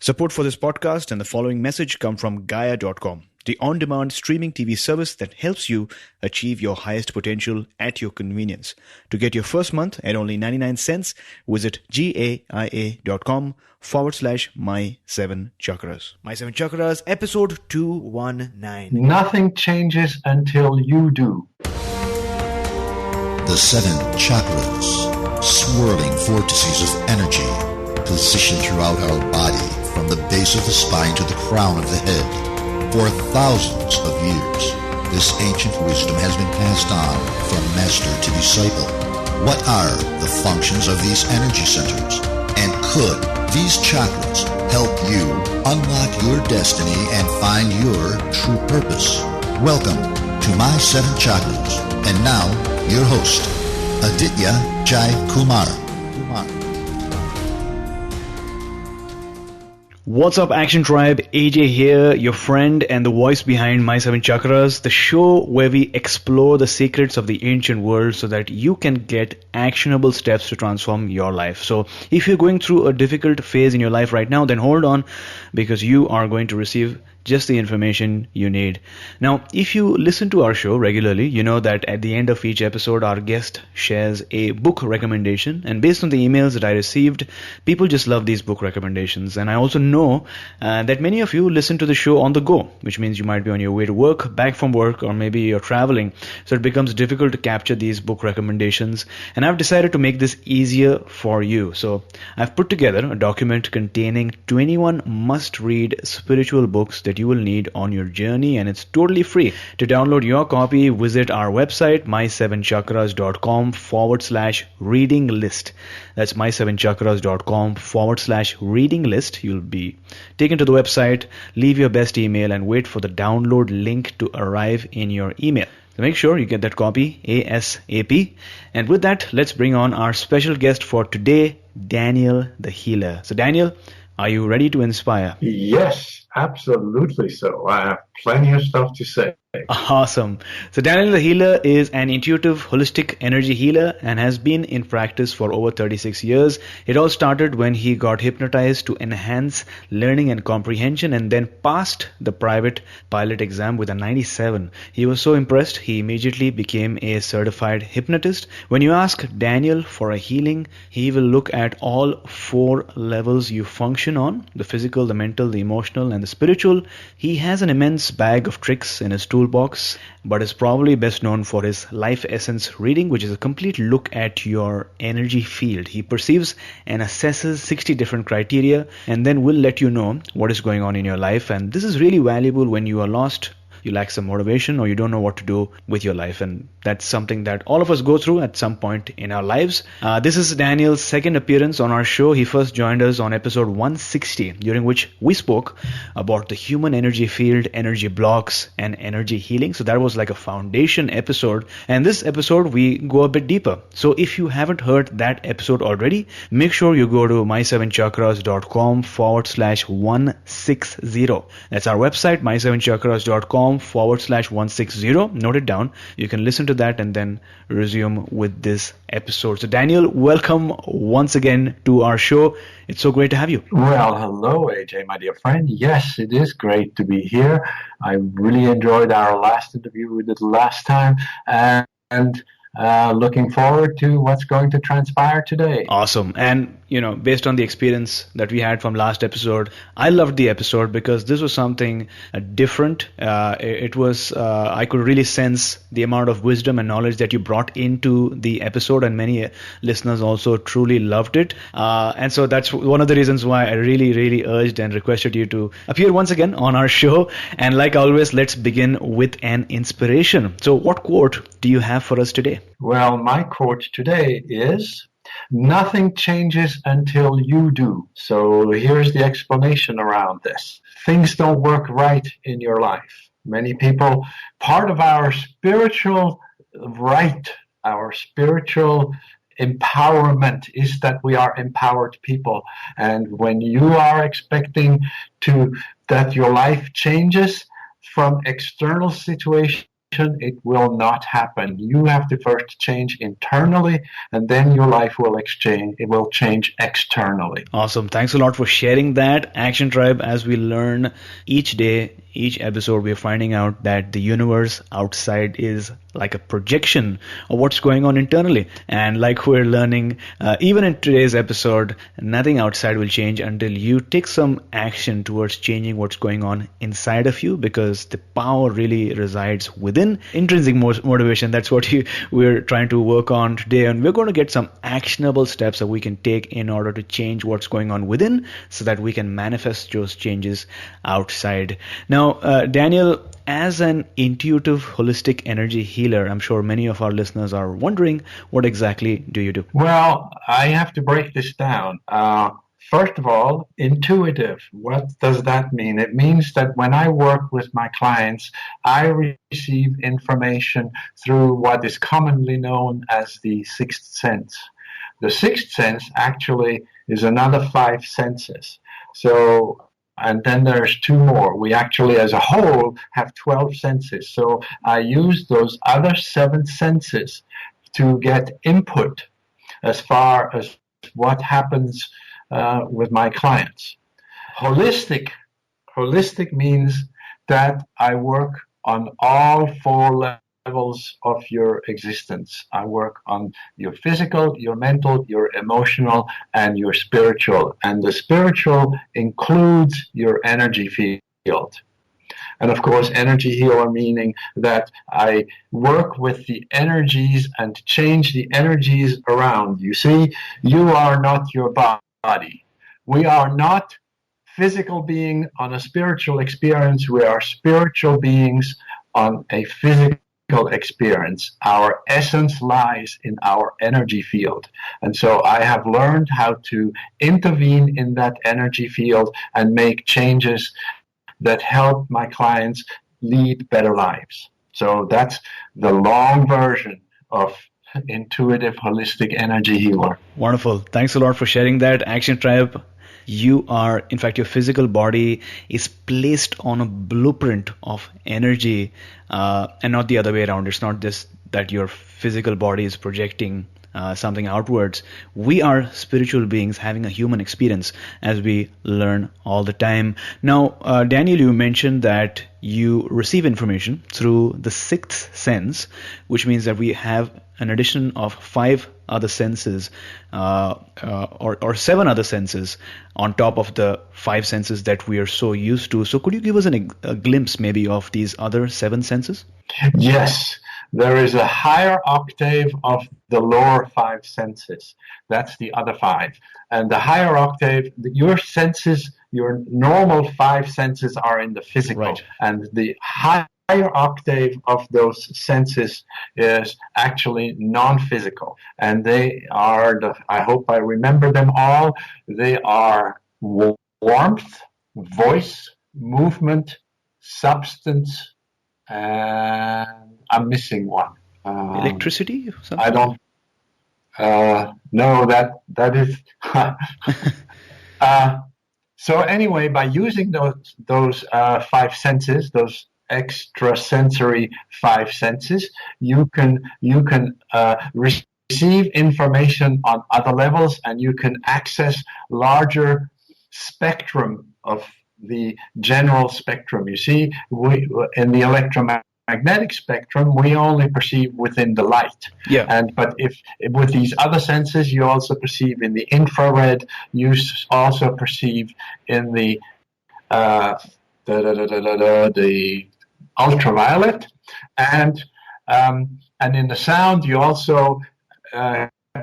Support for this podcast and the following message come from Gaia.com, the on-demand streaming TV service that helps you achieve your highest potential at your convenience. To get your first month at only 99 cents, visit gaia.com/my7chakras. My 7 Chakras, episode 219. Nothing changes until you do. The 7 chakras, swirling vortices of energy, positioned throughout our body from the base of the spine to the crown of the head. For thousands of years, this ancient wisdom has been passed on from master to disciple. What are the functions of these energy centers? And could these chakras help you unlock your destiny and find your true purpose? Welcome to My 7 Chakras. And now, your host, Aditya Jai Kumar. What's up, Action Tribe? AJ here, your friend and the voice behind My 7 Chakras, the show where we explore the secrets of the ancient world so that you can get actionable steps to transform your life. So if you're going through a difficult phase in your life right now, then hold on, because you are going to receive just the information you need. Now, if you listen to our show regularly, you know that at the end of each episode, our guest shares a book recommendation. And based on the emails that I received, people just love these book recommendations. And I also know that many of you listen to the show on the go, which means you might be on your way to work, back from work, or maybe you're traveling. So it becomes difficult to capture these book recommendations. And I've decided to make this easier for you. So I've put together a document containing 21 must-read spiritual books that you will need on your journey, and it's totally free. To download your copy, visit our website my7chakras.com/reading list. That's my7chakras.com/reading list. You'll be taken to the website, leave your best email, and wait for the download link to arrive in your email. So make sure you get that copy ASAP. And with that, let's bring on our special guest for today, Daniel the Healer. So Daniel, are you ready to inspire? Yes, absolutely so. I have plenty of stuff to say. Awesome. So Daniel the Healer is an intuitive, holistic energy healer and has been in practice for over 36 years. It all started when he got hypnotized to enhance learning and comprehension, and then passed the private pilot exam with a 97. He was so impressed, he immediately became a certified hypnotist. When you ask Daniel for a healing, he will look at all 4 levels you function on: the physical, the mental, the emotional, and the spiritual. He has an immense bag of tricks in his toolbox, but is probably best known for his life essence reading, which is a complete look at your energy field. He perceives and assesses 60 different criteria and then will let you know what is going on in your life. And this is really valuable when you are lost, you lack some motivation, or you don't know what to do with your life. And that's something that all of us go through at some point in our lives. This is Daniel's second appearance on our show. He first joined us on episode 160, during which we spoke about the human energy field, energy blocks, and energy healing. So that was like a foundation episode. And this episode, we go a bit deeper. So if you haven't heard that episode already, make sure you go to my7chakras.com/160. That's our website, my7chakras.com/160. Note it down. You can listen to that and then resume with this episode. So Daniel, welcome once again to our show. It's so great to have you. Well, hello, AJ, my dear friend. Yes, it is great to be here. I really enjoyed our last interview we did last time, and looking forward to what's going to transpire today. Awesome. And, based on the experience that we had from last episode, I loved the episode because this was something different. It was, I could really sense the amount of wisdom and knowledge that you brought into the episode, and many listeners also truly loved it. And so that's one of the reasons why I really, really urged and requested you to appear once again on our show. And like always, let's begin with an inspiration. So what quote do you have for us today? Well, my quote today is, "Nothing changes until you do." So here's the explanation around this. Things don't work right in your life. Many people, part of our spiritual right, our spiritual empowerment is that we are empowered people. And when you are expecting that your life changes from external situations it will not happen. You have to first change internally, and then your life will change externally. Awesome. Thanks a lot for sharing that, Action Tribe. As we learn each day, each episode, we're finding out that the universe outside is like a projection of what's going on internally. And like we're learning, even in today's episode, nothing outside will change until you take some action towards changing what's going on inside of you, because the power really resides within. Intrinsic motivation, that's what we're trying to work on today. And we're going to get some actionable steps that we can take in order to change what's going on within so that we can manifest those changes outside. Now, Daniel, as an intuitive holistic energy healer, I'm sure many of our listeners are wondering, what exactly do you do? Well, I have to break this down. First of all, intuitive. What does that mean? It means that when I work with my clients, I receive information through what is commonly known as the sixth sense. The sixth sense actually is another 5 senses. And then there's 2 more. We actually, as a whole, have 12 senses. So I use those other 7 senses to get input as far as what happens with my clients. Holistic means that I work on all 4 levels of your existence. I work on your physical, your mental, your emotional, and your spiritual. And the spiritual includes your energy field. And of course, energy healer meaning that I work with the energies and change the energies around. You see, you are not your body. We are not physical being on a spiritual experience. We are spiritual beings on a physical experience. Our essence lies in our energy field. And so I have learned how to intervene in that energy field and make changes that help my clients lead better lives. So that's the long version of intuitive holistic energy healer. Wonderful. Thanks a lot for sharing that, Action Tribe. You are, in fact, your physical body is placed on a blueprint of energy, and not the other way around. It's not just that your physical body is projecting something outwards. We are spiritual beings having a human experience, as we learn all the time. Now, Daniel, you mentioned that you receive information through the 6th sense, which means that we have an addition of 5 other senses, or 7 other senses on top of the 5 senses that we are so used to. So could you give us a glimpse maybe of these other 7 senses? Yes. There is a higher octave of the lower 5 senses. That's the other 5. And the higher octave, your senses, your normal 5 senses are in the physical. Right. And the higher octave of those senses is actually non-physical. And they are, I hope I remember them all, they are warmth, voice, movement, substance, and I'm missing one. Electricity? Something? I don't. No, that is. So anyway, by using those 5 senses, those extrasensory 5 senses, you can receive information on other levels, and you can access larger spectrum of the general spectrum. You see, in the electromagnetic spectrum, we only perceive within the light. Yeah. But if with these other senses, you also perceive in the infrared. You also perceive in the ultraviolet, and in the sound, you also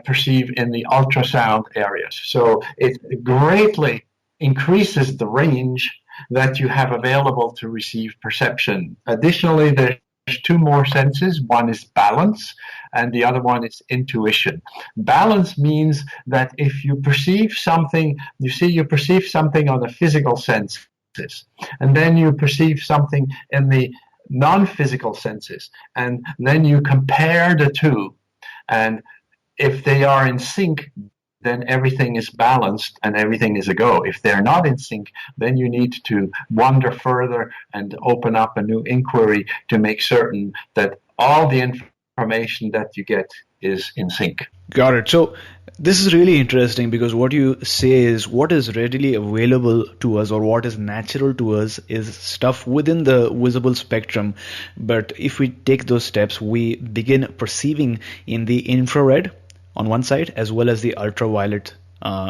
perceive in the ultrasound areas. So it greatly increases the range that you have available to receive perception. Additionally, there's 2 more senses. One is balance, and the other one is intuition. Balance means that if you perceive something, you perceive something on the physical senses, and then you perceive something in the non-physical senses, and then you compare the 2, and if they are in sync, then everything is balanced and everything is a go. If they're not in sync, then you need to wander further and open up a new inquiry to make certain that all the information that you get is in sync. Got it. So this is really interesting because what you say is what is readily available to us or what is natural to us is stuff within the visible spectrum. But if we take those steps, we begin perceiving in the infrared on one side as well as the ultraviolet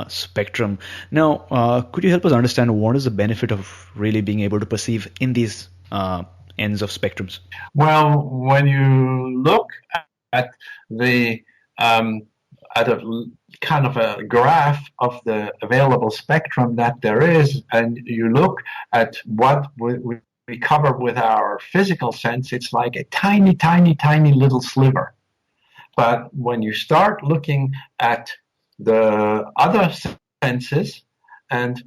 spectrum. Now, could you help us understand what is the benefit of really being able to perceive in these ends of spectrums? Well, when you look at the at a kind of a graph of the available spectrum that there is, and you look at what we cover with our physical sense, it's like a tiny, tiny, tiny little sliver. But when you start looking at the other senses, and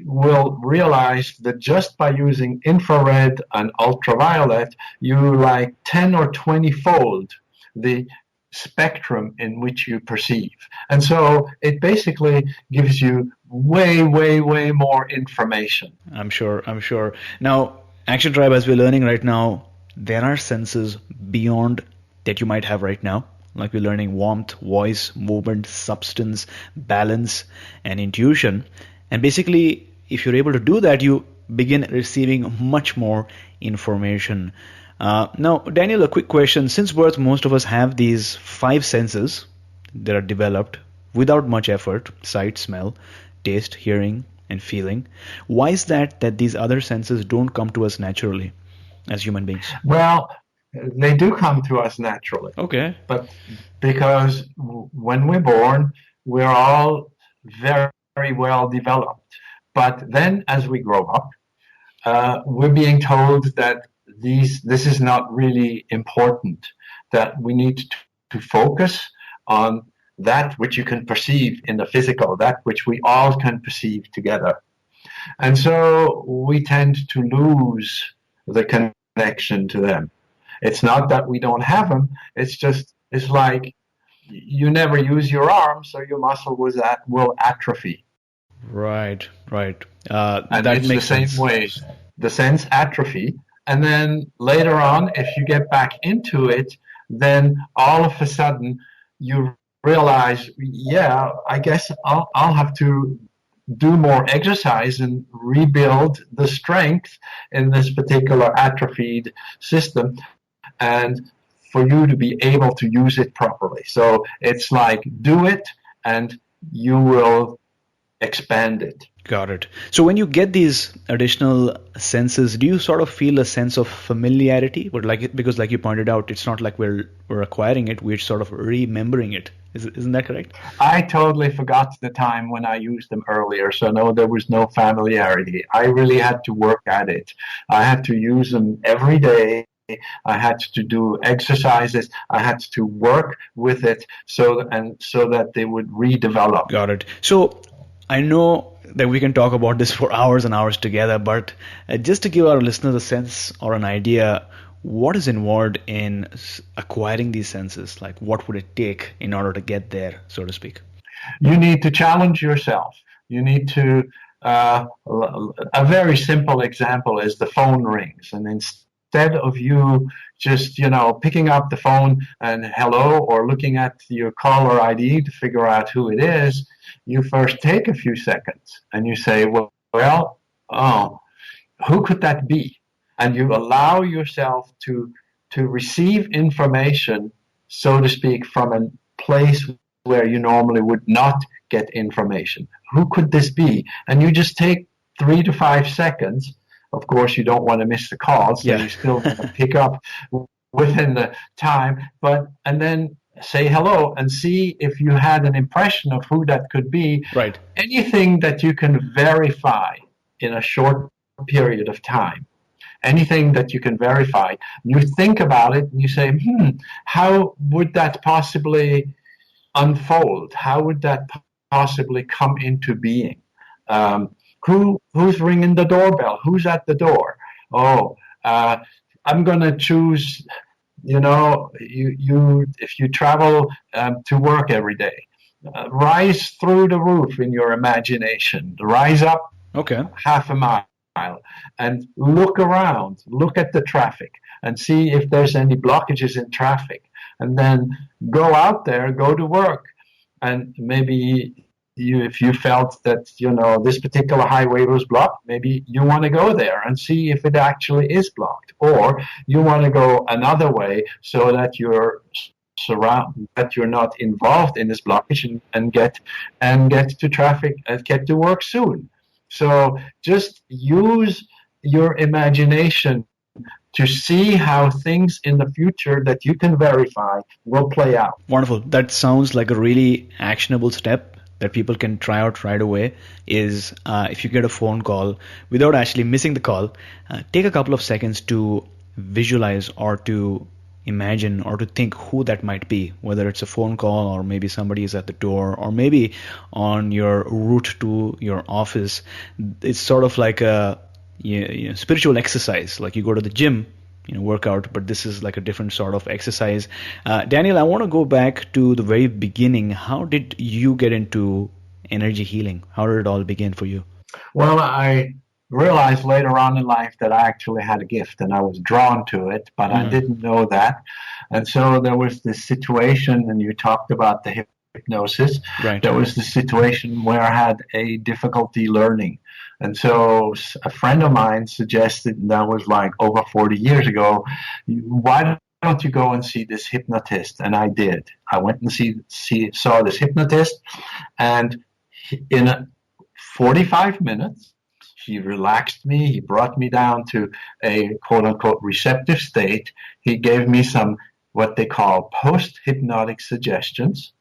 will realize that just by using infrared and ultraviolet, you like 10 or 20 fold the spectrum in which you perceive. And so it basically gives you way, way, way more information. I'm sure. Now, Action Tribe, as we're learning right now, there are senses beyond that you might have right now. Like we're learning warmth, voice, movement, substance, balance, and intuition. And basically, if you're able to do that, you begin receiving much more information. Now, Daniel, a quick question. Since birth, most of us have these 5 senses that are developed without much effort: sight, smell, taste, hearing, and feeling. Why is that these other senses don't come to us naturally as human beings? Well, they do come to us naturally. Okay. But because when we're born, we're all very, very well developed. But then as we grow up, we're being told that this is not really important, that we need to focus on that which you can perceive in the physical, that which we all can perceive together. And so we tend to lose the connection to them. It's not that we don't have them, it's like you never use your arm, so your muscle will atrophy. Right. And That it's makes the same sense. way. The sense atrophy, and then later on, if you get back into it, then all of a sudden you realize, yeah, I guess I'll have to do more exercise and rebuild the strength in this particular atrophied system, and for you to be able to use it properly. So it's like do it and you will expand it. Got it. So when you get these additional senses, do you sort of feel a sense of familiarity? But because like you pointed out, it's not like we're acquiring it, we're sort of remembering it. Isn't that correct? I totally forgot the time when I used them earlier, so no, there was no familiarity. I really had to work at it. I had to use them every day. I had to do exercises. I had to work with it so that they would redevelop. Got it. So I know that we can talk about this for hours and hours together, but just to give our listeners a sense or an idea, what is involved in acquiring these senses? Like, what would it take in order to get there, so to speak? You need to challenge yourself. You need to, a very simple example is the phone rings, and instead of you just, picking up the phone and hello, or looking at your caller ID to figure out who it is, you first take a few seconds and you say, who could that be? And you allow yourself to receive information, so to speak, from a place where you normally would not get information. Who could this be? And you just take 3 to 5 seconds. Of course, you don't want to miss the call, so you still want to pick up within the time, and then say hello and see if you had an impression of who that could be. Right. Anything that you can verify in a short period of time. Anything that you can verify. You think about it and you say, how would that possibly unfold? How would that possibly come into being? Who's ringing the doorbell? Who's at the door? I'm going to choose, if you travel to work every day, rise through the roof in your imagination. Rise up Okay. half a mile and look around, look at the traffic and see if there's any blockages in traffic. And then go out there, go to work. And maybe if you felt that, this particular highway was blocked, maybe you want to go there and see if it actually is blocked. Or you want to go another way so that you're not involved in this blockage and get to traffic and get to work soon. So just use your imagination to see how things in the future that you can verify will play out. Wonderful. That sounds like a really actionable step that people can try out right away is if you get a phone call, without actually missing the call, take a couple of seconds to visualize or to imagine or to think who that might be, whether it's a phone call or maybe somebody is at the door or maybe on your route to your office. It's sort of like a spiritual exercise, like you go to the gym, workout, but this is like a different sort of exercise. Daniel, I want to go back to the very beginning. How did you get into energy healing? How did it all begin for you? Well, I realized later on in life that I actually had a gift and I was drawn to it, but I didn't know that. And so there was this situation, and you talked about the hypnosis. Right. There was this situation where I had a difficulty learning. And so a friend of mine suggested, and that was like over 40 years ago, why don't you go and see this hypnotist? And I did. I went and saw this hypnotist, and in 45 minutes, he relaxed me. He brought me down to a quote-unquote receptive state. He gave me some what they call post-hypnotic suggestions.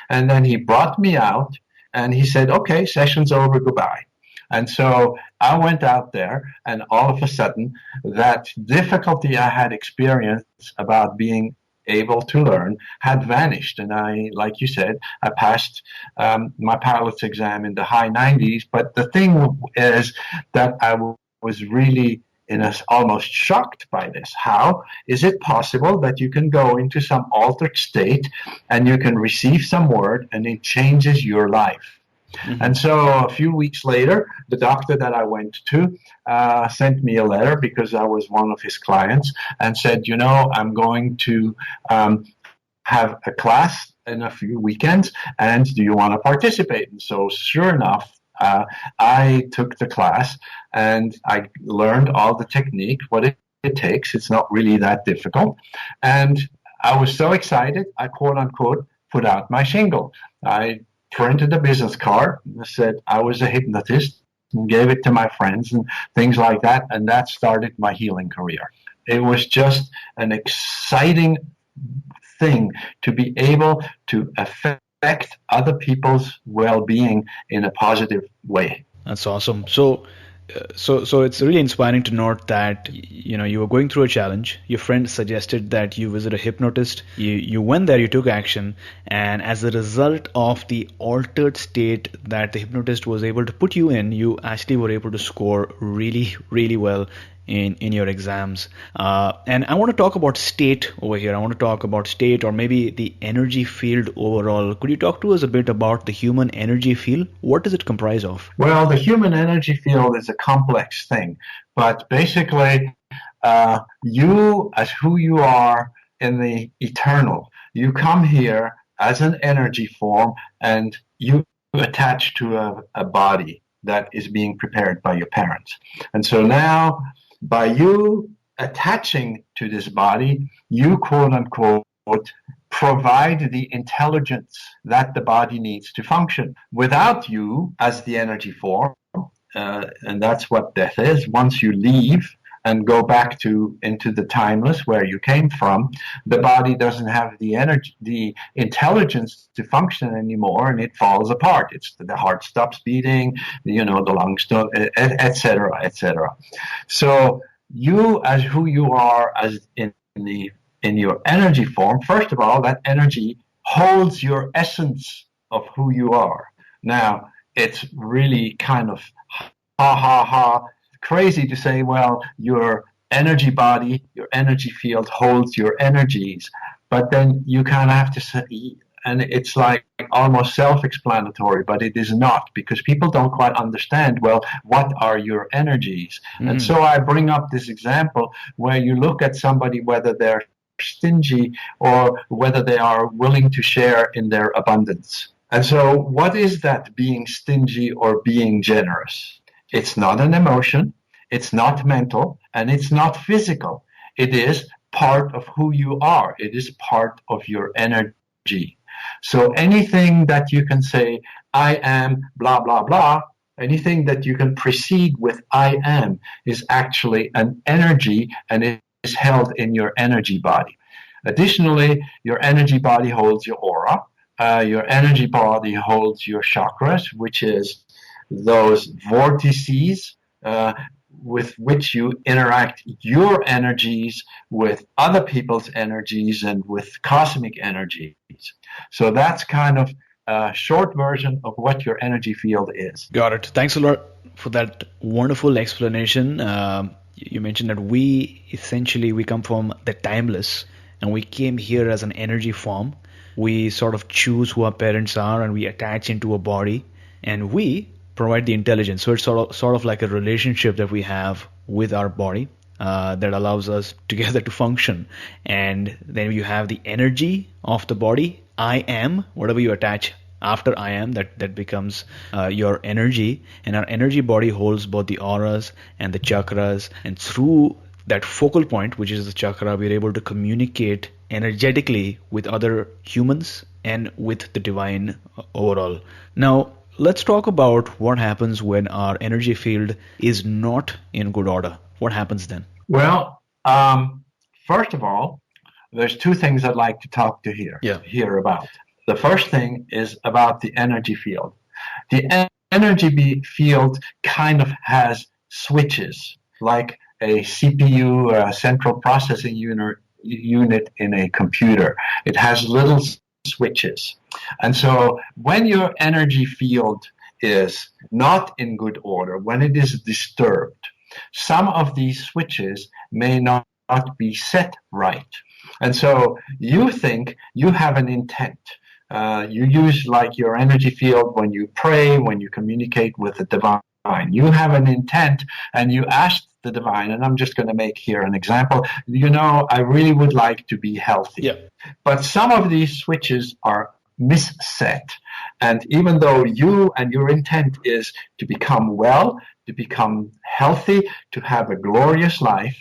And then he brought me out, and he said, okay, session's over, goodbye. And so I went out there, and all of a sudden, that difficulty I had experienced about being able to learn had vanished. And I, like you said, I passed my pilot's exam in the high 90s. But the thing is that I was really almost shocked by this. How is it possible that you can go into some altered state and you can receive some word and it changes your life? Mm-hmm. And so a few weeks later, the doctor that I went to sent me a letter because I was one of his clients and said, I'm going to have a class in a few weekends, and do you want to participate? And so sure enough, I took the class and I learned all the technique, what it takes. It's not really that difficult. And I was so excited, I quote unquote put out my shingle. I printed a business card and said I was a hypnotist and gave it to my friends and things like that. And that started my healing career. It was just an exciting thing to be able to affect other people's well-being in a positive way. That's awesome. So it's really inspiring to note that you were going through a challenge. Your friend suggested that you visit a hypnotist. You went there, you took action, and as a result of the altered state that the hypnotist was able to put you in, you actually were able to score really, really well in your exams. And I want to talk about state over here. I want to talk about state, or maybe the energy field overall. Could you talk to us a bit about the human energy field? What does it comprise of? Well, the human energy field is a complex thing, but basically you as who you are in the eternal, you come here as an energy form and you attach to a body that is being prepared by your parents. And so now, by you attaching to this body, you quote unquote provide the intelligence that the body needs to function. Without you as the energy form, and that's what death is, once you leave and go back into the timeless where you came from, the body doesn't have the energy, the intelligence to function anymore, and it falls apart. The heart stops beating, the lungs don't, etc., etc. So you, as who you are, as in your energy form, first of all, that energy holds your essence of who you are. Now, it's really kind of crazy to say, well, your energy body, your energy field holds your energies, but then you kind of have to and it's like almost self-explanatory, but it is not, because people don't quite understand, well, what are your energies? And so I bring up this example where you look at somebody, whether they're stingy or whether they are willing to share in their abundance. And so what is that being stingy or being generous? It's not an emotion, it's not mental, and it's not physical. It is part of who you are. It is part of your energy. So anything that you can say, I am blah, blah, blah, anything that you can precede with I am is actually an energy, and it is held in your energy body. Additionally, your energy body holds your aura. Your energy body holds your chakras, which is those vortices with which you interact your energies with other people's energies and with cosmic energies. So that's kind of a short version of what your energy field is. Got it. Thanks a lot for that wonderful explanation. You mentioned that we come from the timeless, and we came here as an energy form. We sort of choose who our parents are, and we attach into a body, and we provide the intelligence. So it's sort of like a relationship that we have with our body that allows us together to function. And then you have the energy of the body. I am, whatever you attach after I am, that becomes your energy. And our energy body holds both the auras and the chakras. And through that focal point, which is the chakra, we're able to communicate energetically with other humans and with the divine overall. Now, let's talk about what happens when our energy field is not in good order. What happens then? Well, first of all, there's two things I'd like to talk to here about. The first thing is about the energy field. The energy field kind of has switches, like a CPU, a central processing unit in a computer. It has little switches. And so when your energy field is not in good order, when it is disturbed, some of these switches may not be set right. And so you think you have an intent. You use like your energy field when you pray, when you communicate with the divine. You have an intent and you ask the divine, and I'm just going to make here an example. I really would like to be healthy. Yeah. But some of these switches are misset. And even though you and your intent is to become well, to become healthy, to have a glorious life,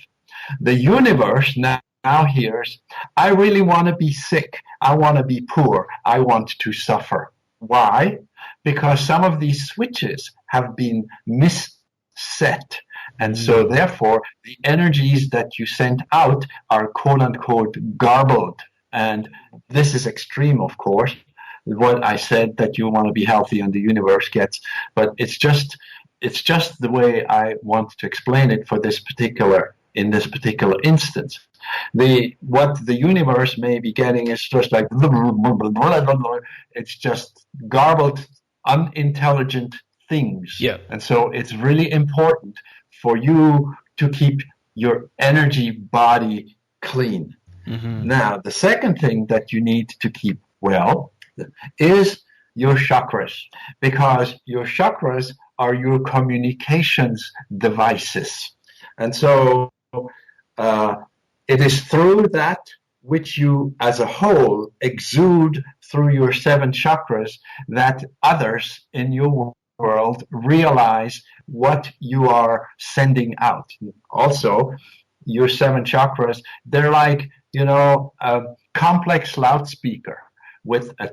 the universe now hears, I really want to be sick. I want to be poor. I want to suffer. Why? Because some of these switches have been misset. And so therefore, the energies that you sent out are quote unquote garbled. And this is extreme, of course, what I said, that you want to be healthy and the universe gets, but it's just the way I want to explain it in this particular instance. What the universe may be getting is just like, it's just garbled, unintelligent things. Yeah. And so it's really important for you to keep your energy body clean. Mm-hmm. Now, the second thing that you need to keep well is your chakras, because your chakras are your communications devices. And so it is through that which you as a whole exude through your 7 chakras that others in your world realize what you are sending out. Also, your 7 chakras, they're like, a complex loudspeaker with a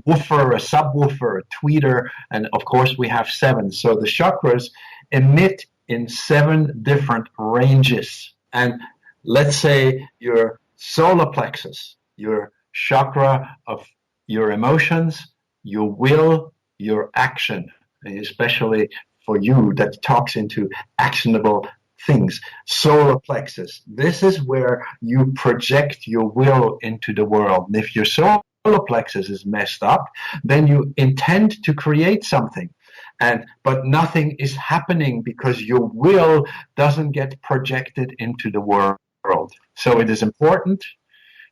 woofer, a subwoofer, a tweeter, and of course we have 7. So the chakras emit in 7 different ranges. And let's say your solar plexus, your chakra of your emotions, your will, your action, especially for you that talks into actionable things. Solar plexus, this is where you project your will into the world. And if your solar plexus is messed up, then you intend to create something. But nothing is happening because your will doesn't get projected into the world. So it is important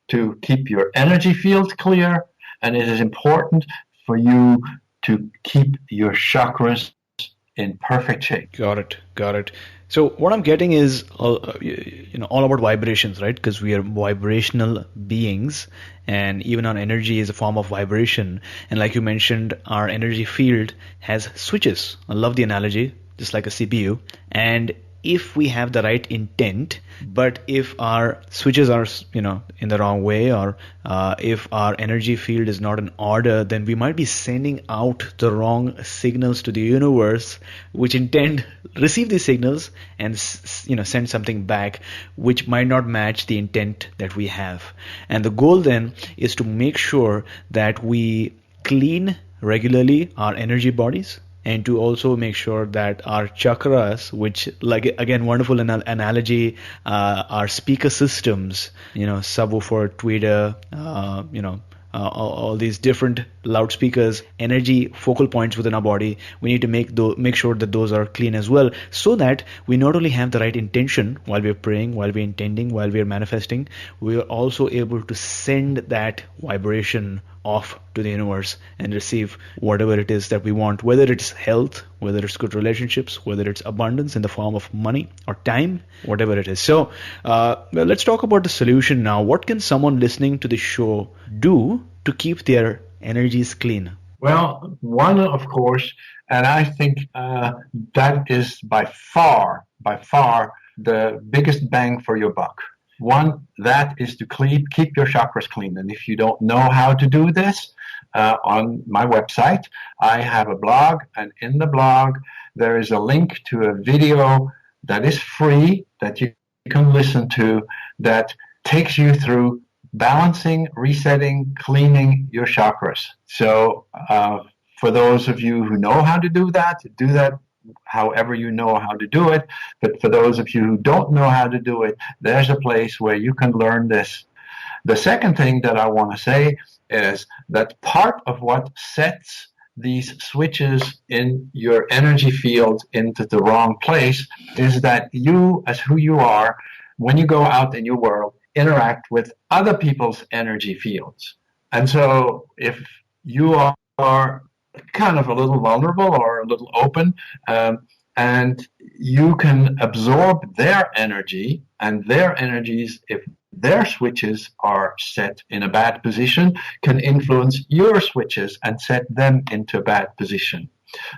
to keep your energy field clear And it is important for you to keep your chakras in perfect shape. Got it. Got it. So what I'm getting is all about vibrations, right? Because we are vibrational beings, and even our energy is a form of vibration. And like you mentioned, our energy field has switches. I love the analogy, just like a CPU. And if we have the right intent, but if our switches are, in the wrong way, or if our energy field is not in order, then we might be sending out the wrong signals to the universe, which intend receive these signals and send something back, which might not match the intent that we have. And the goal then is to make sure that we clean regularly our energy bodies, and to also make sure that our chakras, which, like, again, wonderful analogy, our speaker systems, subwoofer, tweeter, all these different loudspeakers, energy focal points within our body, we need to make sure that those are clean as well, so that we not only have the right intention while we're praying, while we're intending, while we're manifesting, we are also able to send that vibration off to the universe and receive whatever it is that we want, whether it's health, whether it's good relationships, whether it's abundance in the form of money or time, whatever it is. So let's talk about the solution now. What can someone listening to the show do to keep their energies clean? Well, one, of course, and I think that is by far the biggest bang for your buck. One, that is to keep your chakras clean. And if you don't know how to do this, on my website, I have a blog, and in the blog, there is a link to a video that is free that you can listen to that takes you through balancing, resetting, cleaning your chakras. So for those of you who know how to do that however you know how to do it. But for those of you who don't know how to do it, there's a place where you can learn this. The second thing that I want to say is that part of what sets these switches in your energy field into the wrong place is that you, as who you are, when you go out in your world, interact with other people's energy fields. And so if you are kind of a little vulnerable or a little open, and you can absorb their energy, and their energies, if their switches are set in a bad position, can influence your switches and set them into a bad position.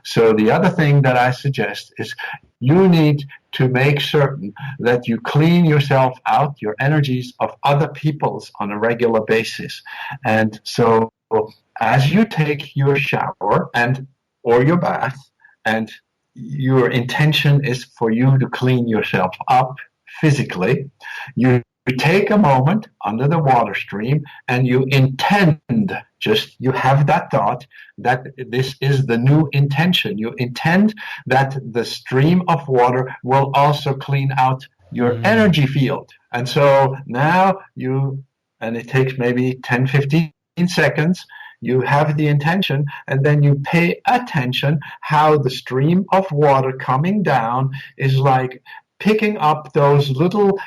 So the other thing that I suggest is you need to make certain that you clean yourself out, your energies of other people's on a regular basis. And so as you take your shower or your bath, and your intention is for you to clean yourself up physically, you take a moment under the water stream and you intend, you have that thought that this is the new intention. You intend that the stream of water will also clean out your energy field. And so now and it takes maybe 10, 15 seconds, you have the intention, and then you pay attention how the stream of water coming down is like picking up those little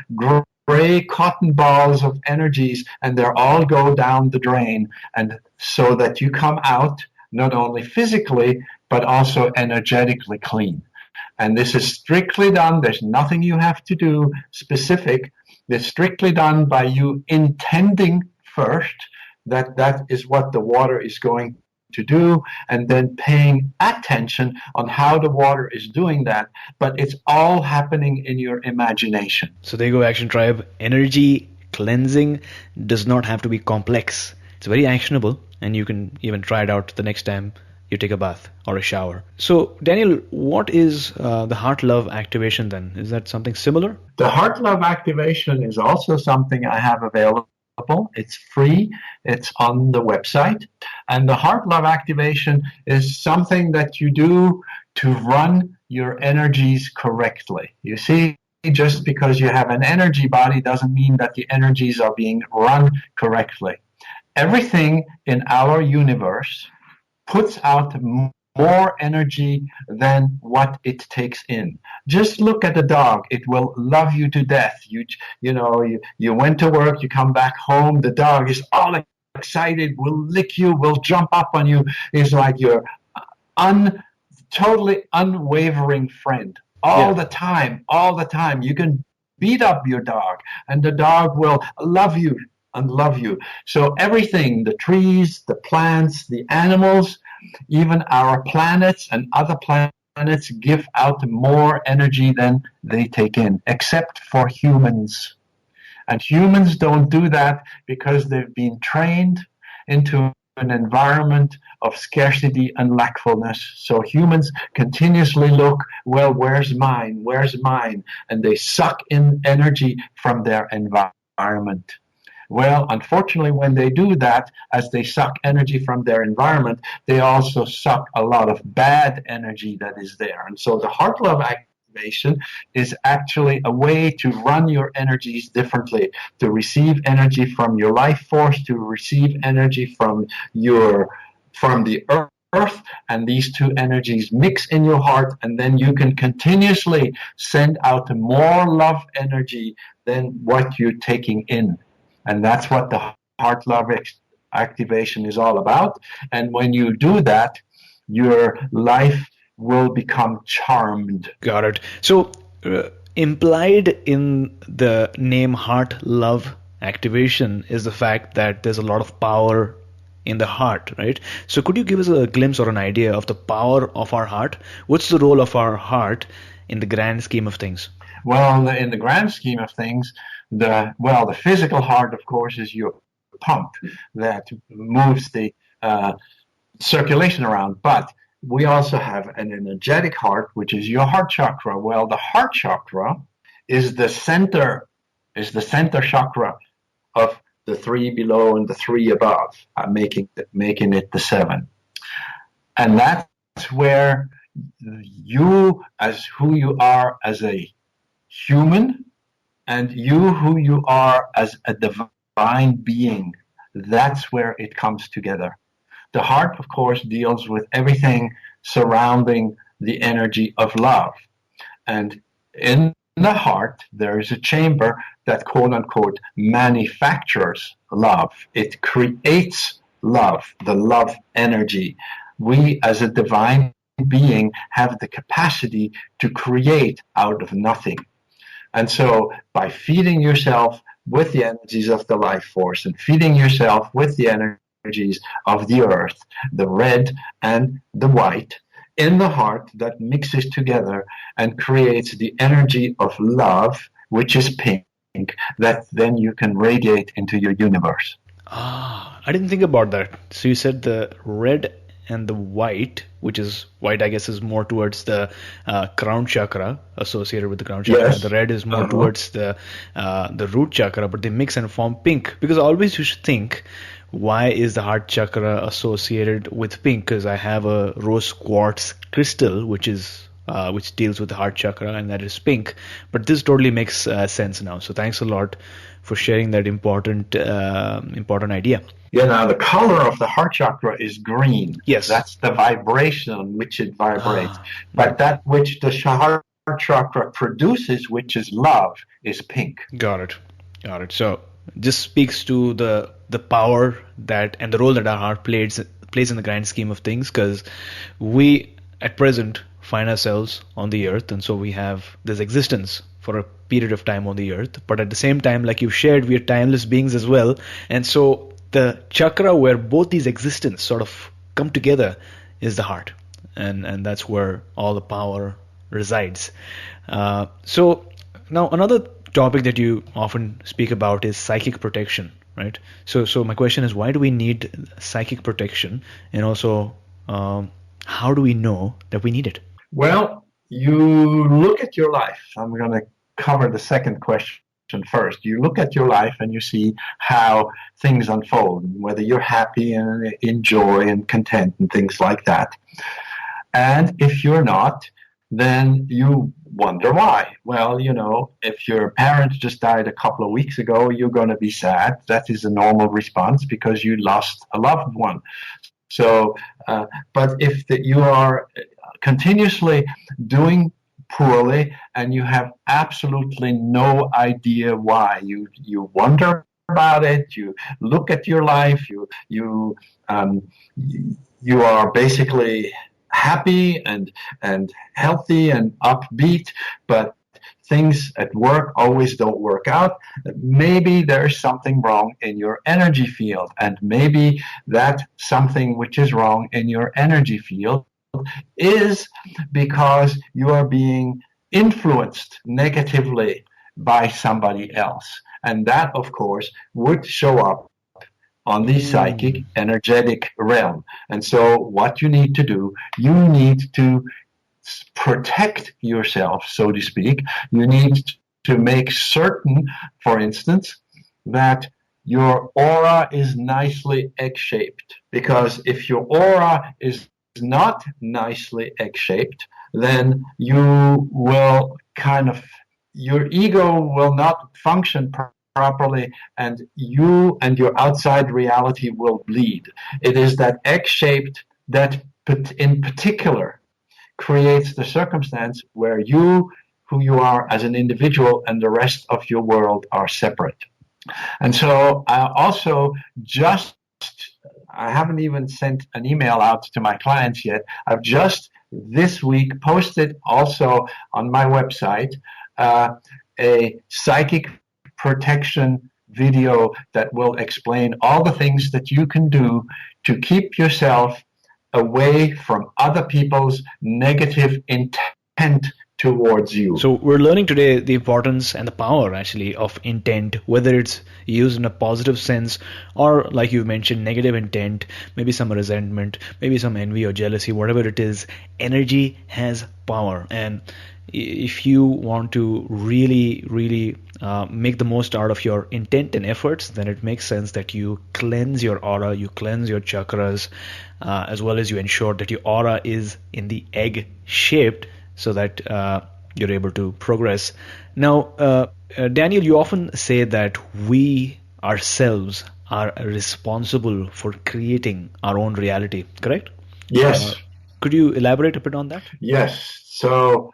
gray cotton balls of energies, and they all go down the drain, and so that you come out not only physically but also energetically clean. And this is strictly done. There's nothing you have to do specific. It's strictly done by you intending first that is what the water is going to do, and then paying attention on how the water is doing that. But it's all happening in your imagination. So there you go, Action Tribe. Energy cleansing does not have to be complex. It's very actionable, and you can even try it out the next time you take a bath or a shower. So, Daniel, what is the heart love activation then? Is that something similar? The heart love activation is also something I have available. It's free. It's on the website. And the heart love activation is something that you do to run your energies correctly. You see, just because you have an energy body doesn't mean that the energies are being run correctly. Everything in our universe puts out more energy than what it takes in. Just look at a dog. It will love you to death. You went to work, you come back home, the dog is all excited, will lick you, will jump up on you. Is like your totally unwavering friend. All the time, all the time. You can beat up your dog, and the dog will love you and love you. So everything, the trees, the plants, the animals, even our planets and other planets give out more energy than they take in, except for humans. And humans don't do that because they've been trained into an environment of scarcity and lackfulness. So humans continuously look, well, where's mine? Where's mine? And they suck in energy from their environment. Well, unfortunately, when they do that, as they suck energy from their environment, they also suck a lot of bad energy that is there. And so the heart love activation is actually a way to run your energies differently, to receive energy from your life force, to receive energy from the earth, and these two energies mix in your heart, and then you can continuously send out more love energy than what you're taking in. And that's what the heart love activation is all about. And when you do that, your life will become charmed. Got it. So, implied in the name heart love activation is the fact that there's a lot of power in the heart, right? So, could you give us a glimpse or an idea of the power of our heart? What's the role of our heart in the grand scheme of things? Well, in the grand scheme of things, the physical heart, of course, is your pump that moves the circulation around. But we also have an energetic heart, which is your heart chakra. Well, the heart chakra is the center chakra of the three below and the three above, making it the seven. And that's where you, as who you are as a human, and you who you are as a divine being, that's where it comes together. The heart, of course, deals with everything surrounding the energy of love. And in the heart, there is a chamber that, quote unquote, manufactures love. It creates love, the love energy. We, as a divine being, have the capacity to create out of nothing. And so by feeding yourself with the energies of the life force and feeding yourself with the energies of the earth, the red and the white, in the heart, that mixes together and creates the energy of love, which is pink, that then you can radiate into your universe. I didn't think about that. So you said the red and the white, which is white, I guess, is more towards the crown chakra, associated with the crown chakra. Yes. The red is more towards the root chakra, but they mix and form pink. Because always you should think, why is the heart chakra associated with pink? Because I have a rose quartz crystal, which deals with the heart chakra, and that is pink. But this totally makes sense now. So thanks a lot for sharing that important idea. Yeah, now the color of the heart chakra is green. Yes. That's the vibration on which it vibrates. But that which the heart chakra produces, which is love, is pink. Got it. So this speaks to the power that and the role that our heart plays in the grand scheme of things, because we at present find ourselves on the earth, and so we have this existence for a period of time on the earth. But at the same time, like you shared, we are timeless beings as well. And so the chakra where both these existences sort of come together is the heart, and that's where all the power resides. So now another topic that you often speak about is psychic protection, right? So my question is, why do we need psychic protection, and also how do we know that we need it? Well, you look at your life. I'm going to cover the second question first. You look at your life and you see how things unfold, whether you're happy and enjoy and content and things like that. And if you're not, then you wonder why. Well, if your parents just died a couple of weeks ago, you're going to be sad. That is a normal response because you lost a loved one. So, but if you are continuously doing poorly and you have absolutely no idea why, you wonder about it, you look at your life, um, you are basically happy and healthy and upbeat, but things at work always don't work out. Maybe there's something wrong in your energy field, and maybe that something which is wrong in your energy field is because you are being influenced negatively by somebody else. And that, of course, would show up on the psychic energetic realm. And so what you need to do, you need to protect yourself, so to speak. You need to make certain, for instance, that your aura is nicely egg-shaped. Because if your aura is not nicely egg-shaped, then you will your ego will not function properly, and you and your outside reality will bleed. It is that egg-shaped that in particular creates the circumstance where you, who you are as an individual, and the rest of your world are separate. And so I haven't even sent an email out to my clients yet. I've just this week posted also on my website a psychic protection video that will explain all the things that you can do to keep yourself away from other people's negative intent towards you. So we're learning today the importance and the power actually of intent, whether it's used in a positive sense or, like you mentioned, negative intent, maybe some resentment, maybe some envy or jealousy, whatever it is. Energy has power, and if you want to really make the most out of your intent and efforts, then it makes sense that you cleanse your aura, you cleanse your chakras, as well as you ensure that your aura is in the egg shaped, so that you're able to progress. Now, Daniel, you often say that we ourselves are responsible for creating our own reality, correct? Yes. Could you elaborate a bit on that? Yes. So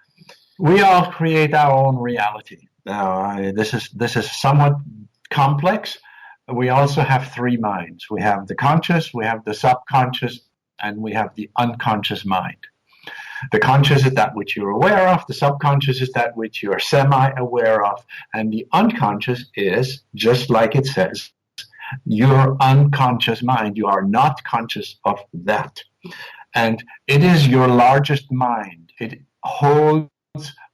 we all create our own reality. Now, this is somewhat complex. We also have three minds. We have the conscious, we have the subconscious, and we have the unconscious mind. The conscious is that which you're aware of, the subconscious is that which you are semi-aware of, and the unconscious is, just like it says, your unconscious mind. You are not conscious of that. And it is your largest mind. It holds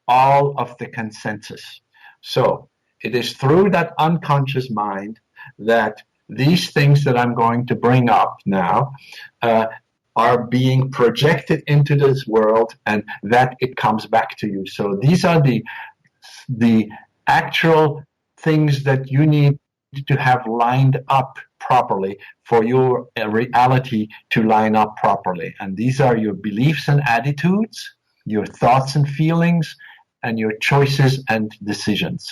all of the consensus. So it is through that unconscious mind that these things that I'm going to bring up now are being projected into this world, and that it comes back to you. So these are the actual things that you need to have lined up properly for your reality to line up properly. And these are your beliefs and attitudes, your thoughts and feelings, and your choices and decisions.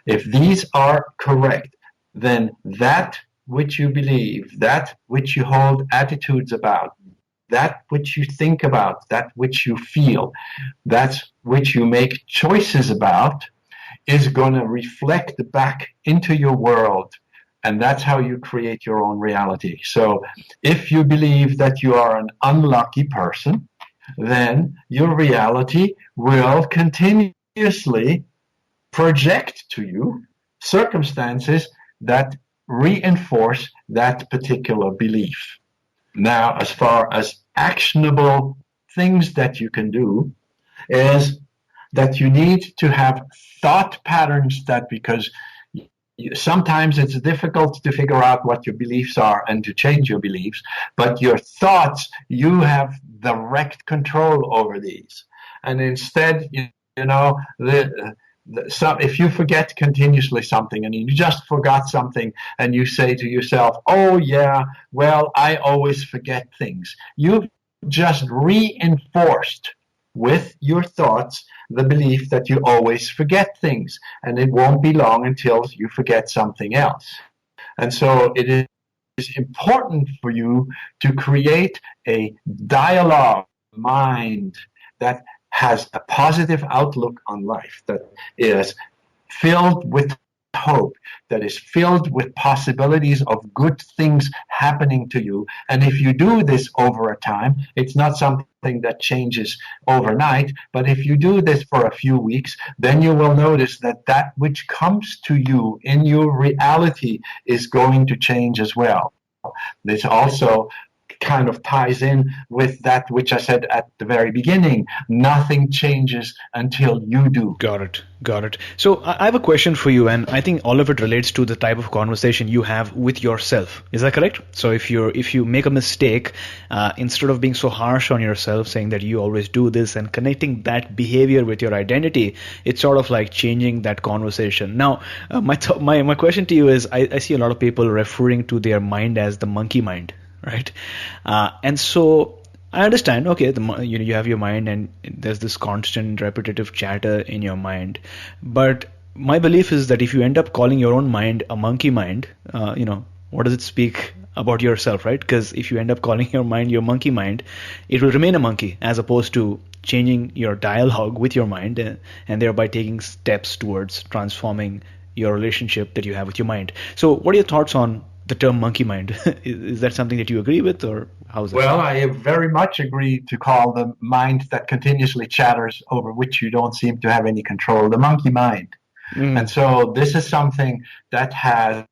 If these are correct, then that which you believe, that which you hold attitudes about, that which you think about, that which you feel, that which you make choices about, is going to reflect back into your world. And that's how you create your own reality. So if you believe that you are an unlucky person, then your reality will continuously project to you circumstances that reinforce that particular belief. Now, as far as actionable things that you can do, is that you need to have thought patterns that, because sometimes it's difficult to figure out what your beliefs are and to change your beliefs, but your thoughts, you have direct control over these. And instead, if you forget continuously something, and you just forgot something, and you say to yourself, oh yeah, well, I always forget things. You've just reinforced with your thoughts the belief that you always forget things, and it won't be long until you forget something else. And so it is important for you to create a dialogue mind that has a positive outlook on life, that is filled with hope, that is filled with possibilities of good things happening to you. And if you do this over a time, it's not something that changes overnight, but if you do this for a few weeks, then you will notice that that which comes to you in your reality is going to change as well. This also kind of ties in with that which I said at the very beginning. Nothing changes until you do. Got it. So I have a question for you, and I think all of it relates to the type of conversation you have with yourself. Is that correct? So if you make a mistake, instead of being so harsh on yourself, saying that you always do this and connecting that behavior with your identity, it's sort of like changing that conversation. Now, my question to you is, I see a lot of people referring to their mind as the monkey mind, right? And so I understand, okay, you have your mind and there's this constant repetitive chatter in your mind. But my belief is that if you end up calling your own mind a monkey mind, what does it speak about yourself, right? Because if you end up calling your mind your monkey mind, it will remain a monkey, as opposed to changing your dialogue with your mind and thereby taking steps towards transforming your relationship that you have with your mind. So what are your thoughts on the term monkey mind? Is that something that you agree with, or how is it? Well, I very much agree to call the mind that continuously chatters, over which you don't seem to have any control, the monkey mind. And so this is something that has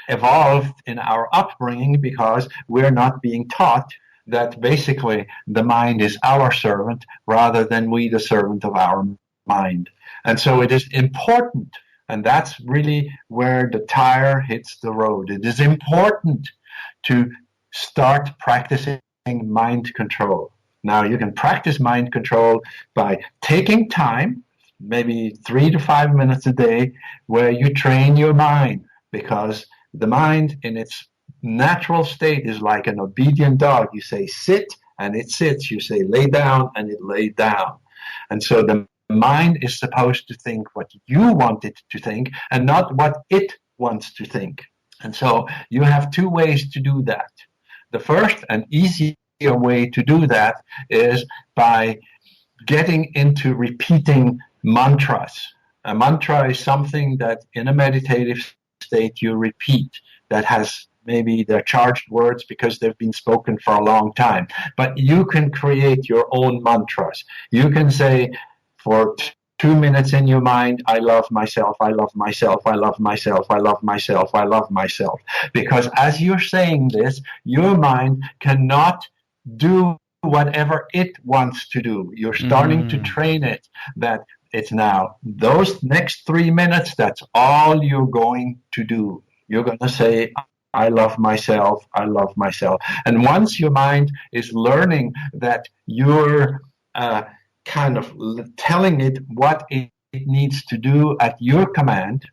evolved in our upbringing, because we're not being taught that basically the mind is our servant rather than we the servant of our mind. And so it is important, and that's really where the tire hits the road. It is important to start practicing mind control. Now, you can practice mind control by taking time, maybe 3 to 5 minutes a day, where you train your mind, because the mind in its natural state is like an obedient dog. You say sit, and it sits. You say lay down, and it lays down. And so the mind is supposed to think what you want it to think, and not what it wants to think. And so you have two ways to do that. The first and easier way to do that is by getting into repeating mantras. A mantra is something that in a meditative state you repeat, that has maybe they're charged words because they've been spoken for a long time. But you can create your own mantras. You can say for 2 minutes in your mind, I love myself, I love myself, I love myself, I love myself, I love myself. Because as you're saying this, your mind cannot do whatever it wants to do. You're starting to train it that it's now those next 3 minutes, that's all you're going to do. You're going to say, I love myself, I love myself. And once your mind is learning that you're kind of telling it what it needs to do at your command,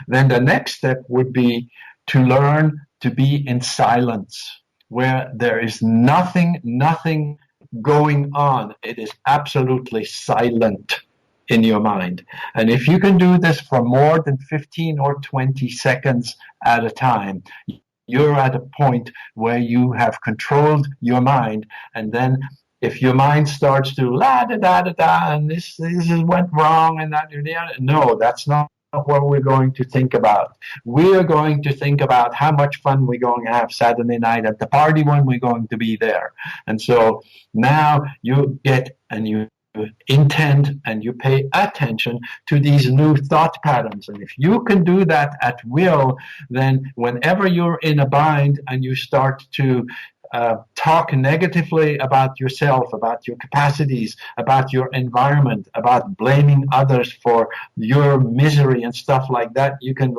then the next step would be to learn to be in silence, where there is nothing going on. It is absolutely silent in your mind. And if you can do this for more than 15 or 20 seconds at a time, you're at a point where you have controlled your mind. And then if your mind starts to la da da da da, and this went wrong, and that, no, that's not what we're going to think about. We're going to think about how much fun we're going to have Saturday night at the party when we're going to be there. And so now you get and you intend and you pay attention to these new thought patterns. And if you can do that at will, then whenever you're in a bind and you start to talk negatively about yourself, about your capacities, about your environment, about blaming others for your misery and stuff like that, you can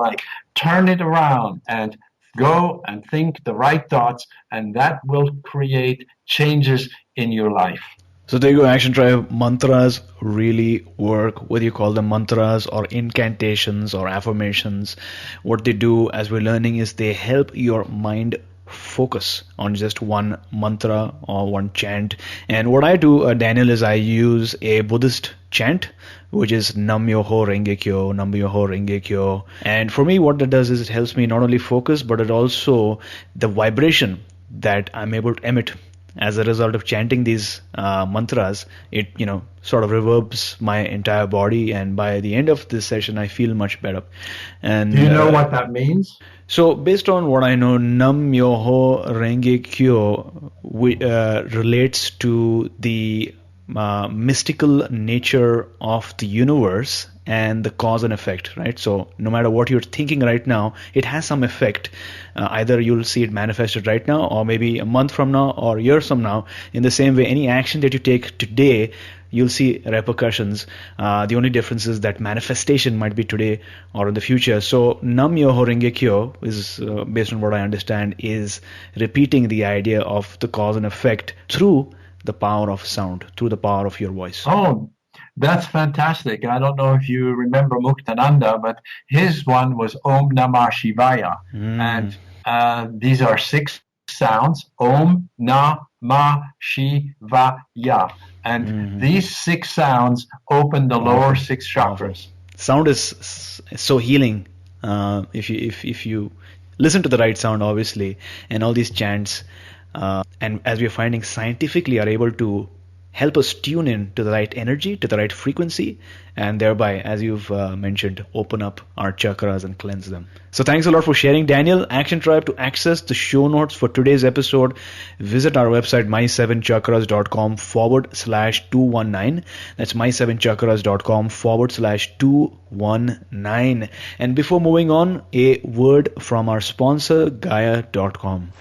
turn it around and go and think the right thoughts, and that will create changes in your life. So there you go, Action Tribe. Mantras really work, whether you call them mantras or incantations or affirmations. What they do, as we're learning, is they help your mind focus on just one mantra or one chant. And what I do, Daniel, is I use a Buddhist chant, which is Nam Myoho Renge Kyo, Nam Myoho Renge Kyo. And for me, what that does is it helps me not only focus, but it also, the vibration that I'm able to emit as a result of chanting these mantras, it sort of reverbs my entire body, and by the end of this session I feel much better. And do you know what that means? So based on what I know, Nam Myoho Renge Kyo relates to the mystical nature of the universe and the cause and effect, right? So no matter what you're thinking right now, it has some effect. Either you'll see it manifested right now, or maybe a month from now, or years from now. In the same way, any action that you take today, you'll see repercussions. The only difference is that manifestation might be today or in the future. So Nam Myoho Renge Kyo is, based on what I understand, is repeating the idea of the cause and effect through the power of sound, through the power of your voice. Oh, that's fantastic. I don't know if you remember Muktananda, but his one was Om Namah Shivaya. And these are 6 sounds, Om Namah Shivaya. And these 6 sounds open the lower 6 chakras. Sound is so healing. If you listen to the right sound, obviously, and all these chants, and as we are finding scientifically, are able to help us tune in to the right energy, to the right frequency, and thereby, as you've mentioned, open up our chakras and cleanse them. So thanks a lot for sharing, Daniel. Action Tribe, to access the show notes for today's episode, visit our website my7chakras.com/219. That's my7chakras.com/219. And before moving on, a word from our sponsor, Gaia.com.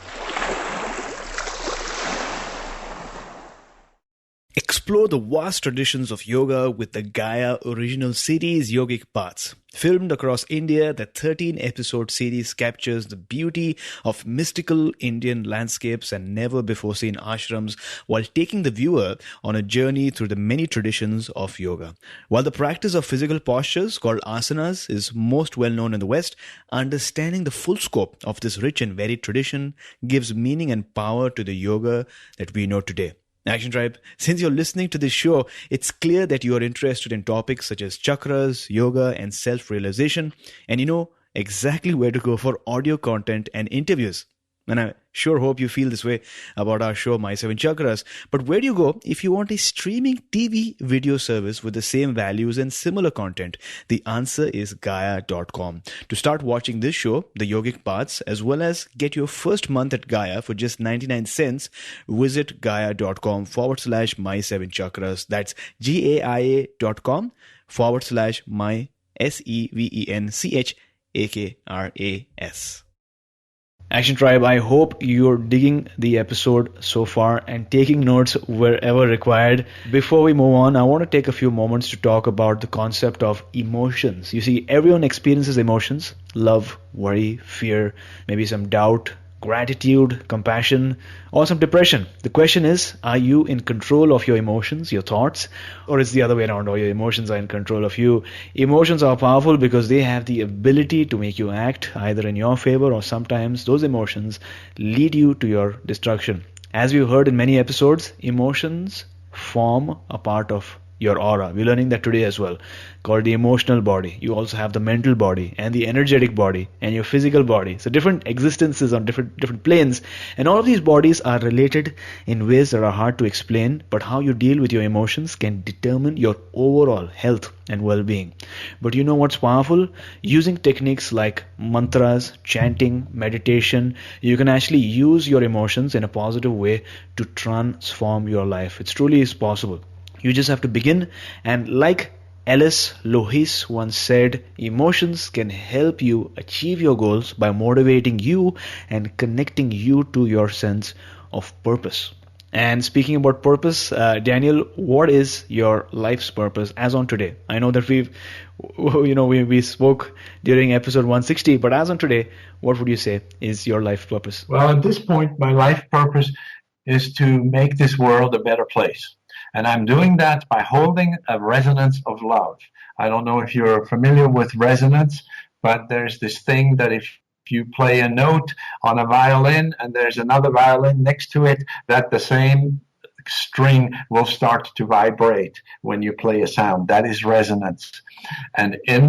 Explore the vast traditions of yoga with the Gaia original series Yogic Paths. Filmed across India, the 13-episode series captures the beauty of mystical Indian landscapes and never-before-seen ashrams while taking the viewer on a journey through the many traditions of yoga. While the practice of physical postures called asanas is most well known in the West, understanding the full scope of this rich and varied tradition gives meaning and power to the yoga that we know today. Action Tribe, since you're listening to this show, it's clear that you are interested in topics such as chakras, yoga, and self-realization, and you know exactly where to go for audio content and interviews. And I sure hope you feel this way about our show, My 7 Chakras. But where do you go if you want a streaming TV video service with the same values and similar content? The answer is Gaia.com. To start watching this show, The Yogic Paths, as well as get your first month at Gaia for just 99 cents, visit Gaia.com/My 7 Chakras. That's GAIA.com/My SEVENCHAKRAS. Action Tribe, I hope you're digging the episode so far and taking notes wherever required. Before we move on, I want to take a few moments to talk about the concept of emotions. You see, everyone experiences emotions: love, worry, fear, maybe some doubt, gratitude, compassion, or some depression. The question is, are you in control of your emotions, your thoughts, or it's the other way around, or your emotions are in control of you? Emotions are powerful because they have the ability to make you act either in your favor, or sometimes those emotions lead you to your destruction. As we've heard in many episodes, emotions form a part of your aura. We're learning that today as well, called the emotional body. You also have the mental body and the energetic body and your physical body. So different existences on different planes, and all of these bodies are related in ways that are hard to explain, but how you deal with your emotions can determine your overall health and well-being. But you know what's powerful? Using techniques like mantras, chanting, meditation, you can actually use your emotions in a positive way to transform your life. It truly is possible. You just have to begin, and like Alice Lohis once said, emotions can help you achieve your goals by motivating you and connecting you to your sense of purpose. And speaking about purpose, Daniel, what is your life's purpose as on today? I know that we spoke during episode 160, but as on today, what would you say is your life purpose? Well, at this point, my life purpose is to make this world a better place. And I'm doing that by holding a resonance of love. I don't know if you're familiar with resonance, but there's this thing that if you play a note on a violin and there's another violin next to it, that the same string will start to vibrate when you play a sound. That is resonance. And in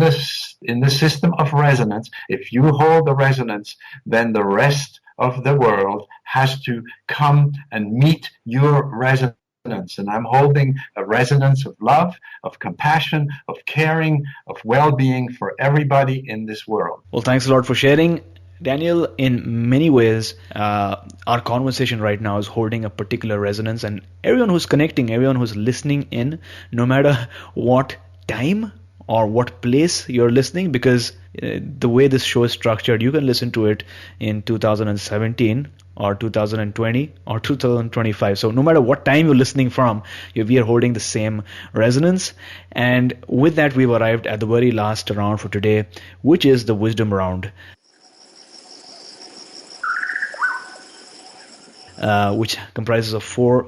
in the system of resonance, if you hold the resonance, then the rest of the world has to come and meet your resonance. And I'm holding a resonance of love, of compassion, of caring, of well-being for everybody in this world. Well, thanks a lot for sharing. Daniel, in many ways, our conversation right now is holding a particular resonance, and everyone who's connecting, everyone who's listening in, no matter what time or what place you're listening, because the way this show is structured, you can listen to it in 2017 or 2020 or 2025. So no matter what time you're listening from, we are holding the same resonance. And with that, we've arrived at the very last round for today, which is the wisdom round. Which comprises of 4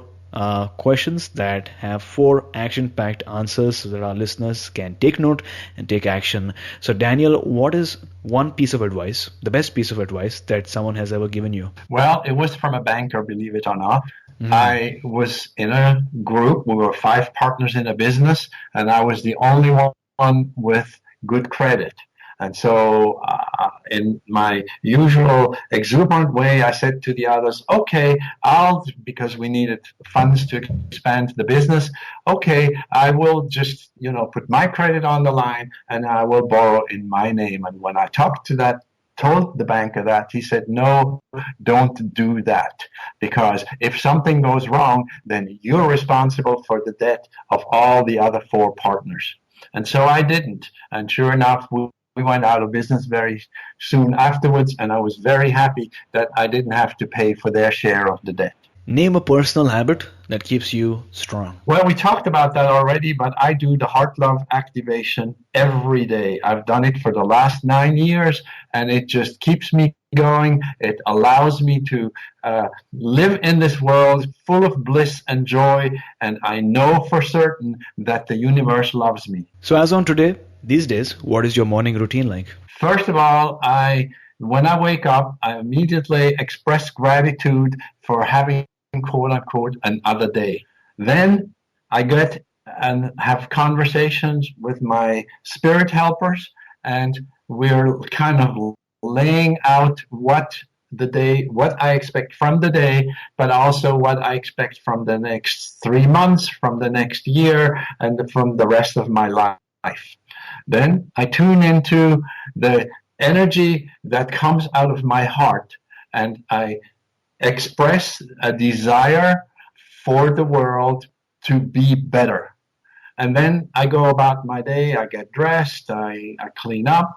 questions that have 4 action-packed answers so that our listeners can take note and take action. So Daniel, what is one piece of advice, the best piece of advice that someone has ever given you? Well, it was from a banker, believe it or not. I was in a group. We were 5 partners in a business, and I was the only one with good credit. And so in my usual exuberant way, I said to the others, okay, because we needed funds to expand the business, okay, I will just, put my credit on the line and I will borrow in my name. And when I told the banker that, he said, no, don't do that. Because if something goes wrong, then you're responsible for the debt of all the other 4 partners. And so I didn't. And sure enough, we went out of business very soon afterwards, and I was very happy that I didn't have to pay for their share of the debt. Name a personal habit that keeps you strong. Well, we talked about that already, but I do the heart love activation every day. I've done it for the last 9 years, and it just keeps me going. It allows me to live in this world full of bliss and joy, and I know for certain that the universe loves me. So as on today, these days, what is your morning routine like? First of all, when I wake up, I immediately express gratitude for having, quote unquote, another day. Then I get and have conversations with my spirit helpers, and we're kind of laying out what I expect from the day, but also what I expect from the next 3 months, from the next year, and from the rest of my life. Then I tune into the energy that comes out of my heart, and I express a desire for the world to be better. And then I go about my day, I get dressed, I clean up.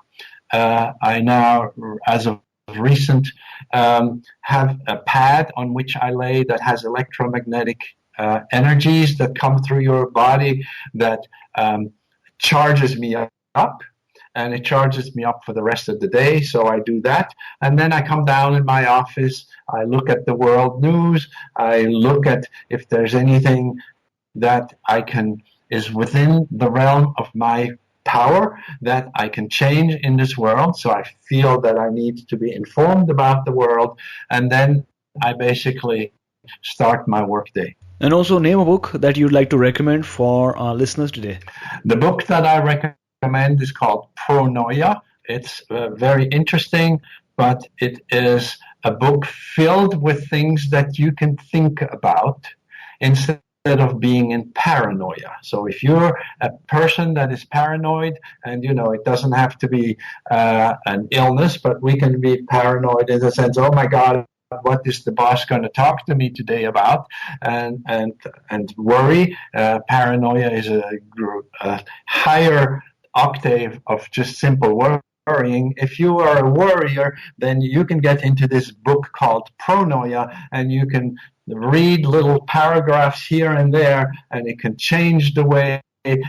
I now, as of recent, have a pad on which I lay that has electromagnetic energies that come through your body that charges me up, and it charges me up for the rest of the day. So I do that, and then I come down in my office, I look at the world news, I look at if there's anything that is within the realm of my power that I can change in this world. So I feel that I need to be informed about the world, and then I basically start my workday. And also name a book that you'd like to recommend for our listeners today. The book that I recommend is called Pronoia. It's very interesting, but it is a book filled with things that you can think about instead of being in paranoia. So if you're a person that is paranoid, and it doesn't have to be an illness, but we can be paranoid in the sense, oh my God, what is the boss going to talk to me today about? And worry. Paranoia is a higher octave of just simple worrying. If you are a worrier, then you can get into this book called Pronoia, and you can read little paragraphs here and there, and it can change the way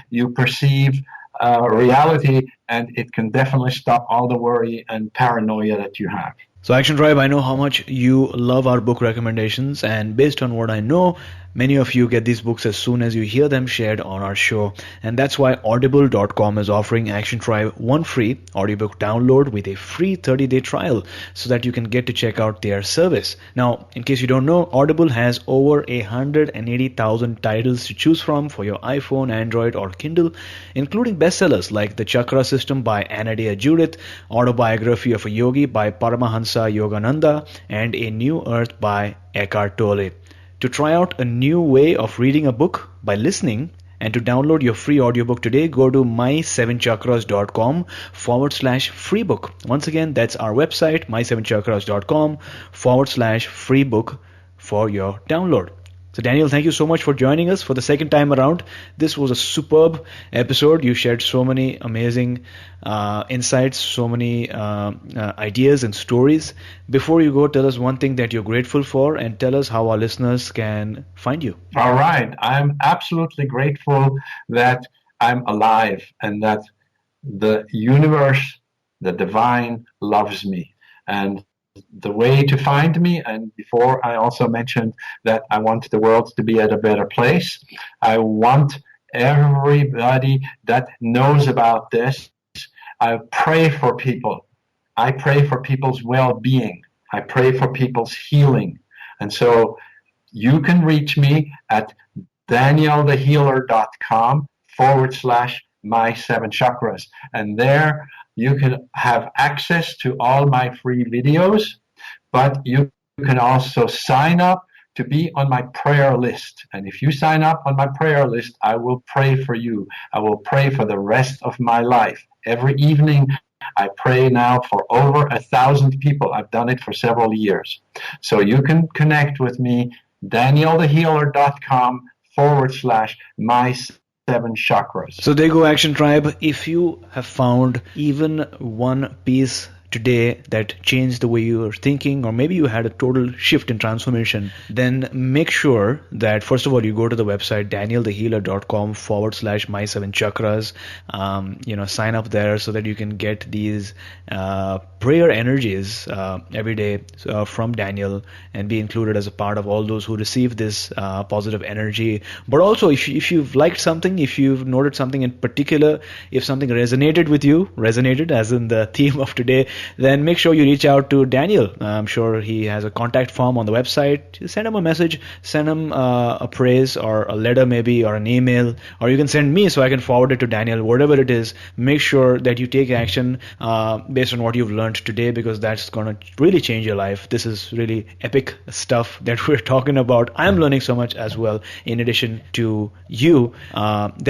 you perceive reality, and it can definitely stop all the worry and paranoia that you have. So Action Tribe, I know how much you love our book recommendations, and based on what I know, Many of you get these books as soon as you hear them shared on our show, and that's why audible.com is offering Action Tribe one free audiobook download with a free 30-day trial so that you can get to check out their service. Now, in case you don't know, Audible has over 180,000 titles to choose from for your iPhone, Android, or Kindle, including bestsellers like The Chakra System by Anadea Judith, Autobiography of a Yogi by Paramahansa Yogananda, and A New Earth by Eckhart Tolle. To try out a new way of reading a book by listening and to download your free audiobook today, go to my7chakras.com/free book. Once again, that's our website, my7chakras.com/free book for your download. So Daniel, thank you so much for joining us for the second time around. This was a superb episode. You shared so many amazing insights, so many ideas and stories. Before you go, tell us one thing that you're grateful for and tell us how our listeners can find you. All right. I'm absolutely grateful that I'm alive and that the universe, the divine, loves me. And the way to find me, and before I also mentioned that I want the world to be at a better place. I want everybody that knows about this. I pray for people. I pray for people's well-being. I pray for people's healing. And so you can reach me at danielthehealer.com/my7chakras. And there you can have access to all my free videos, but you can also sign up to be on my prayer list. And if you sign up on my prayer list, I will pray for you. I will pray for the rest of my life. Every evening, I pray now for over 1,000 people. I've done it for several years. So you can connect with me, danielthehealer.com/my7chakras. So there you go, Action Tribe. If you have found even one piece today that changed the way you were thinking, or maybe you had a total shift in transformation, then make sure that first of all you go to the website danielthehealer.com/my7chakras. Sign up there so that you can get these prayer energies every day from Daniel and be included as a part of all those who receive this positive energy. But also, if you've liked something, if you've noted something in particular, if something resonated with you, resonated as in the theme of today, then make sure you reach out to Daniel. I'm sure he has a contact form on the website. Just send him a message, send him a praise or a letter maybe, or an email, or you can send me so I can forward it to Daniel. Whatever it is, make sure that you take action based on what you've learned today, because that's going to really change your life. This is really epic stuff that we're talking about. I'm learning so much as well in addition to you.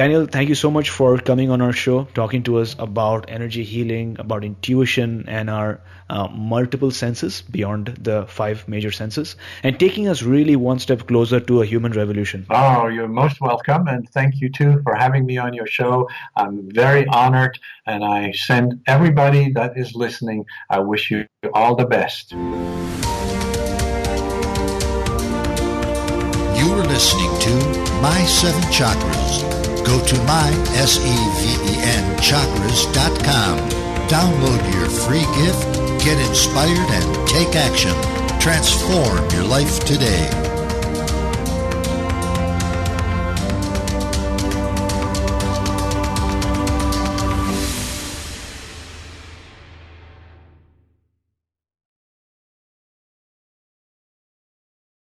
Daniel, thank you so much for coming on our show, talking to us about energy healing, about intuition and our multiple senses beyond the 5 major senses, and taking us really one step closer to a human revolution. Oh, you're most welcome, and thank you too for having me on your show. I'm very honored, and I send everybody that is listening, I wish you all the best. You are listening to My 7 Chakras. Go to my7chakras.com. Download your free gift, get inspired, and take action. Transform your life today.